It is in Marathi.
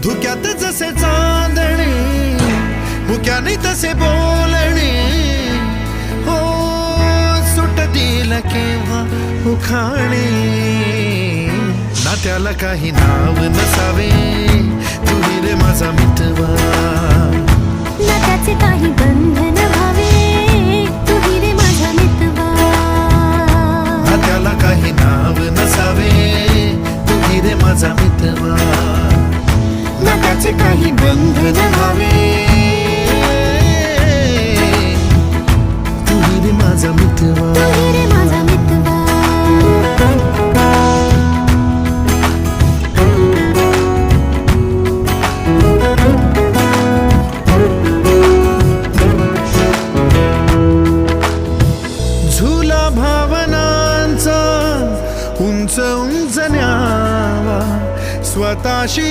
धुक्यात जसे चांदणे मुक्याने तसे बोलणे हो सुटतील केव्हा उखाणे नात्याला काही नाव नसावे तुही रे माझा मितवा नात्याचे काही बंधन व्हावे तुही रे माझा मितवा नात्याला काही नाव नसावे तुही रे माझा मितवा नात्याचे काही बंधन व्हावे तुही रे माझा मितवा तुही रे माझा मितवा झुला भावनांचा उंच उंच न्यावा स्वतःशी